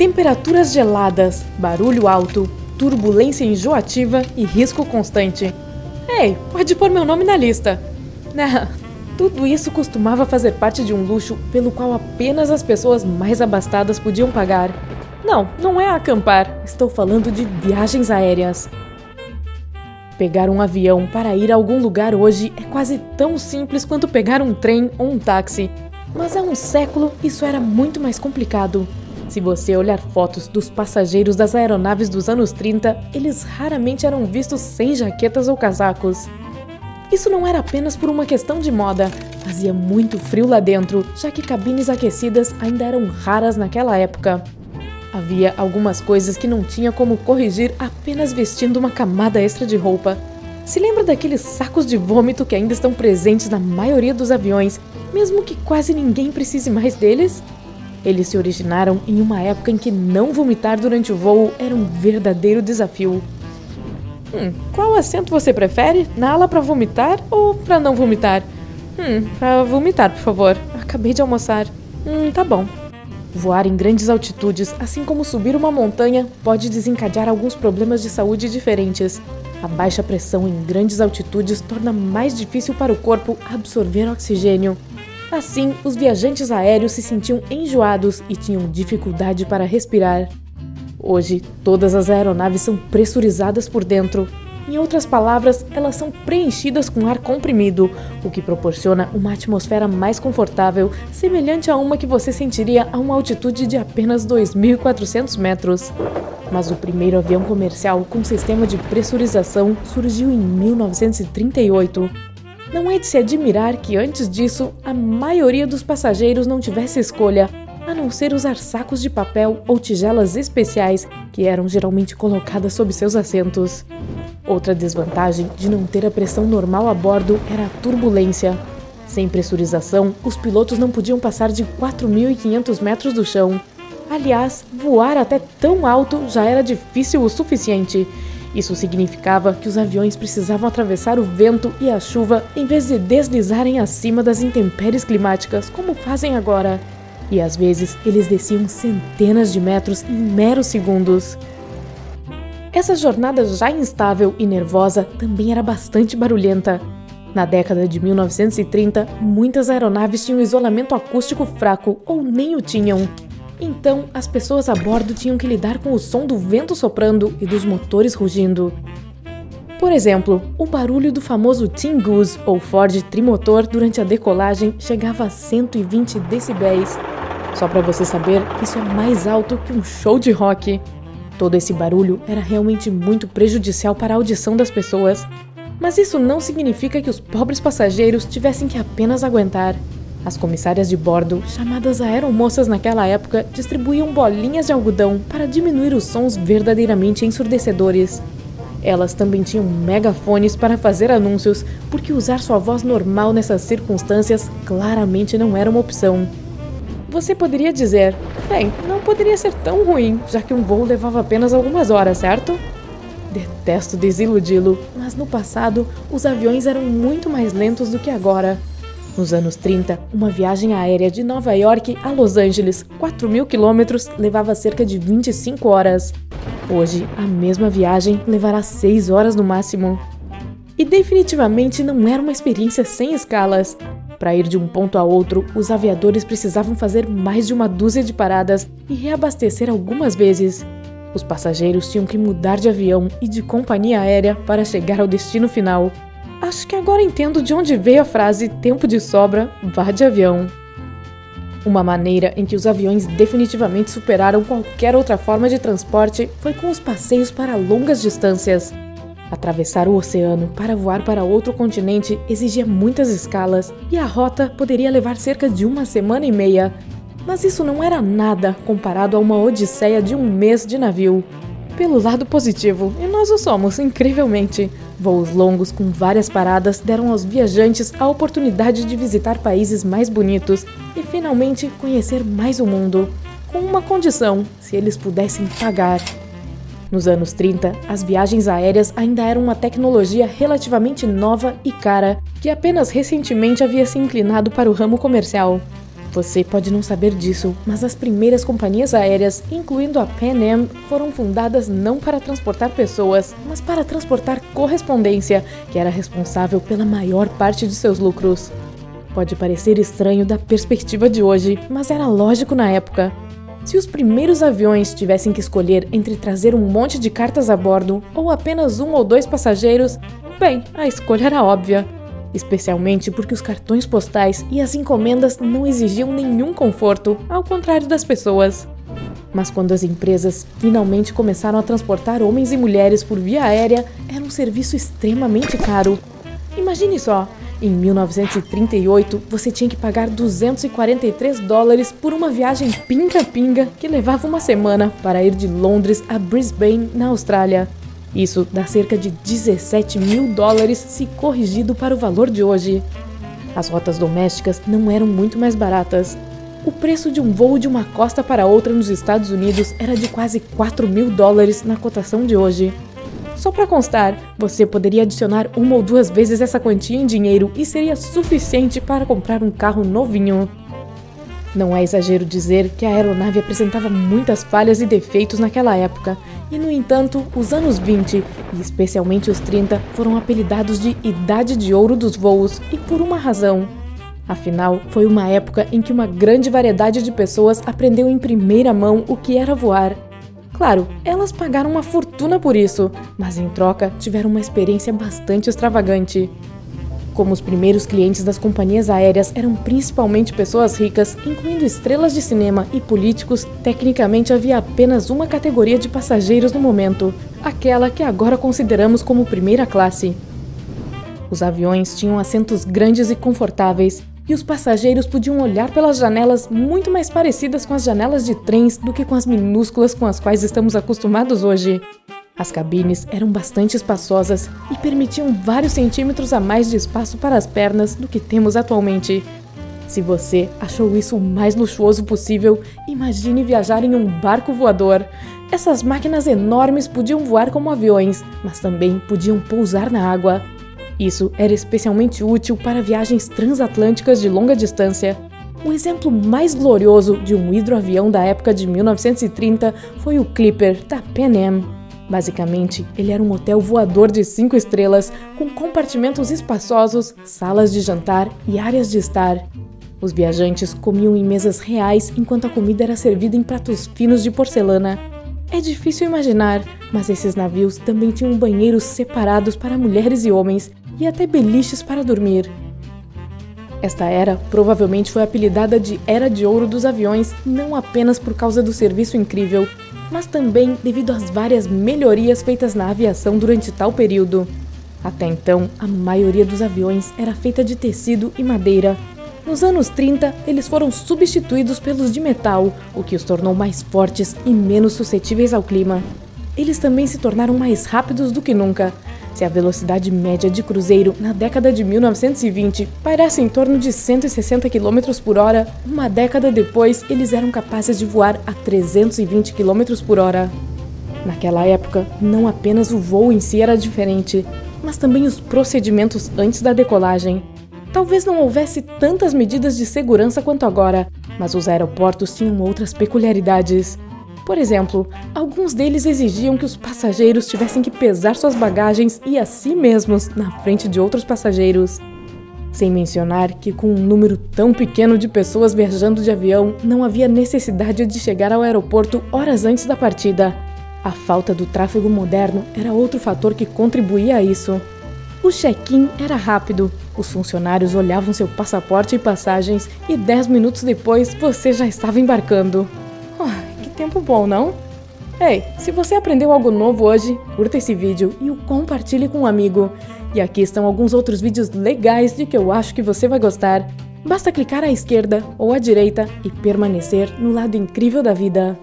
Temperaturas geladas, barulho alto, turbulência enjoativa e risco constante. Ei, pode pôr meu nome na lista. Tudo isso costumava fazer parte de um luxo pelo qual apenas as pessoas mais abastadas podiam pagar. Não é acampar, estou falando de viagens aéreas. Pegar um avião para ir a algum lugar hoje é quase tão simples quanto pegar um trem ou um táxi. Mas há um século isso era muito mais complicado. Se você olhar fotos dos passageiros das aeronaves dos anos 30, eles raramente eram vistos sem jaquetas ou casacos. Isso não era apenas por uma questão de moda, fazia muito frio lá dentro, já que cabines aquecidas ainda eram raras naquela época. Havia algumas coisas que não tinha como corrigir apenas vestindo uma camada extra de roupa. Se lembra daqueles sacos de vômito que ainda estão presentes na maioria dos aviões, mesmo que quase ninguém precise mais deles? Eles se originaram em uma época em que não vomitar durante o voo era um verdadeiro desafio. Qual assento você prefere? Na ala para vomitar ou para não vomitar? Para vomitar, por favor. Acabei de almoçar. Tá bom. Voar em grandes altitudes, assim como subir uma montanha, pode desencadear alguns problemas de saúde diferentes. A baixa pressão em grandes altitudes torna mais difícil para o corpo absorver oxigênio. Assim, os viajantes aéreos se sentiam enjoados e tinham dificuldade para respirar. Hoje, todas as aeronaves são pressurizadas por dentro. Em outras palavras, elas são preenchidas com ar comprimido, o que proporciona uma atmosfera mais confortável, semelhante a uma que você sentiria a uma altitude de apenas 2.400 metros. Mas o primeiro avião comercial com sistema de pressurização surgiu em 1938. Não é de se admirar que antes disso, a maioria dos passageiros não tivesse escolha, a não ser usar sacos de papel ou tigelas especiais que eram geralmente colocadas sob seus assentos. Outra desvantagem de não ter a pressão normal a bordo era a turbulência. Sem pressurização, os pilotos não podiam passar de 4.500 metros do chão. Aliás, voar até tão alto já era difícil o suficiente. Isso significava que os aviões precisavam atravessar o vento e a chuva em vez de deslizarem acima das intempéries climáticas, como fazem agora. E às vezes eles desciam centenas de metros em meros segundos. Essa jornada já instável e nervosa também era bastante barulhenta. Na década de 1930, muitas aeronaves tinham isolamento acústico fraco ou nem o tinham. Então, as pessoas a bordo tinham que lidar com o som do vento soprando e dos motores rugindo. Por exemplo, o barulho do famoso Tin Goose ou Ford trimotor durante a decolagem chegava a 120 decibéis. Só para você saber, isso é mais alto que um show de rock. Todo esse barulho era realmente muito prejudicial para a audição das pessoas. Mas isso não significa que os pobres passageiros tivessem que apenas aguentar. As comissárias de bordo, chamadas aeromoças naquela época, distribuíam bolinhas de algodão para diminuir os sons verdadeiramente ensurdecedores. Elas também tinham megafones para fazer anúncios, porque usar sua voz normal nessas circunstâncias claramente não era uma opção. Você poderia dizer, não poderia ser tão ruim, já que um voo levava apenas algumas horas, certo? Detesto desiludi-lo, mas no passado, os aviões eram muito mais lentos do que agora. Nos anos 30, uma viagem aérea de Nova York a Los Angeles, 4.000 quilômetros, levava cerca de 25 horas. Hoje, a mesma viagem levará 6 horas no máximo. E definitivamente não era uma experiência sem escalas. Para ir de um ponto a outro, os aviadores precisavam fazer mais de uma dúzia de paradas e reabastecer algumas vezes. Os passageiros tinham que mudar de avião e de companhia aérea para chegar ao destino final. Acho que agora entendo de onde veio a frase "tempo de sobra, vá de avião". Uma maneira em que os aviões definitivamente superaram qualquer outra forma de transporte foi com os passeios para longas distâncias. Atravessar o oceano para voar para outro continente exigia muitas escalas e a rota poderia levar cerca de 1 semana e meia. Mas isso não era nada comparado a uma odisseia de 1 mês de navio. Pelo lado positivo, e nós o somos, incrivelmente, voos longos com várias paradas deram aos viajantes a oportunidade de visitar países mais bonitos e finalmente conhecer mais o mundo, com uma condição, se eles pudessem pagar. Nos anos 30, as viagens aéreas ainda eram uma tecnologia relativamente nova e cara, que apenas recentemente havia se inclinado para o ramo comercial. Você pode não saber disso, mas as primeiras companhias aéreas, incluindo a Pan Am, foram fundadas não para transportar pessoas, mas para transportar correspondência, que era responsável pela maior parte de seus lucros. Pode parecer estranho da perspectiva de hoje, mas era lógico na época. Se os primeiros aviões tivessem que escolher entre trazer um monte de cartas a bordo ou apenas 1 ou 2 passageiros, bem, a escolha era óbvia. Especialmente porque os cartões postais e as encomendas não exigiam nenhum conforto, ao contrário das pessoas. Mas quando as empresas finalmente começaram a transportar homens e mulheres por via aérea, era um serviço extremamente caro. Imagine só, em 1938 você tinha que pagar $243 por uma viagem pinga-pinga que levava uma semana para ir de Londres a Brisbane, na Austrália. Isso dá cerca de $17 mil se corrigido para o valor de hoje. As rotas domésticas não eram muito mais baratas. O preço de um voo de uma costa para outra nos Estados Unidos era de quase $4 mil na cotação de hoje. Só para constar, você poderia adicionar 1 ou 2 vezes essa quantia em dinheiro e seria suficiente para comprar um carro novinho. Não é exagero dizer que a aeronave apresentava muitas falhas e defeitos naquela época, e no entanto, os anos 20, e especialmente os 30, foram apelidados de Idade de Ouro dos voos, e por uma razão. Afinal, foi uma época em que uma grande variedade de pessoas aprendeu em primeira mão o que era voar. Claro, elas pagaram uma fortuna por isso, mas em troca tiveram uma experiência bastante extravagante. Como os primeiros clientes das companhias aéreas eram principalmente pessoas ricas, incluindo estrelas de cinema e políticos, tecnicamente havia apenas uma categoria de passageiros no momento, aquela que agora consideramos como primeira classe. Os aviões tinham assentos grandes e confortáveis, e os passageiros podiam olhar pelas janelas muito mais parecidas com as janelas de trens do que com as minúsculas com as quais estamos acostumados hoje. As cabines eram bastante espaçosas e permitiam vários centímetros a mais de espaço para as pernas do que temos atualmente. Se você achou isso o mais luxuoso possível, imagine viajar em um barco voador. Essas máquinas enormes podiam voar como aviões, mas também podiam pousar na água. Isso era especialmente útil para viagens transatlânticas de longa distância. O exemplo mais glorioso de um hidroavião da época de 1930 foi o Clipper, da Pan Am. Basicamente, ele era um hotel voador de 5 estrelas, com compartimentos espaçosos, salas de jantar e áreas de estar. Os viajantes comiam em mesas reais enquanto a comida era servida em pratos finos de porcelana. É difícil imaginar, mas esses navios também tinham banheiros separados para mulheres e homens, e até beliches para dormir. Esta era provavelmente foi apelidada de Era de Ouro dos Aviões não apenas por causa do serviço incrível, mas também devido às várias melhorias feitas na aviação durante tal período. Até então, a maioria dos aviões era feita de tecido e madeira. Nos anos 30, eles foram substituídos pelos de metal, o que os tornou mais fortes e menos suscetíveis ao clima. Eles também se tornaram mais rápidos do que nunca. Se a velocidade média de cruzeiro na década de 1920 pairasse em torno de 160 km por hora, uma década depois eles eram capazes de voar a 320 km por hora. Naquela época, não apenas o voo em si era diferente, mas também os procedimentos antes da decolagem. Talvez não houvesse tantas medidas de segurança quanto agora, mas os aeroportos tinham outras peculiaridades. Por exemplo, alguns deles exigiam que os passageiros tivessem que pesar suas bagagens e a si mesmos na frente de outros passageiros. Sem mencionar que com um número tão pequeno de pessoas viajando de avião, não havia necessidade de chegar ao aeroporto horas antes da partida. A falta do tráfego moderno era outro fator que contribuía a isso. O check-in era rápido, os funcionários olhavam seu passaporte e passagens e 10 minutos depois você já estava embarcando. Tempo bom, não? Ei, se você aprendeu algo novo hoje, curta esse vídeo e o compartilhe com um amigo. E aqui estão alguns outros vídeos legais de que eu acho que você vai gostar. Basta clicar à esquerda ou à direita e permanecer no lado incrível da vida.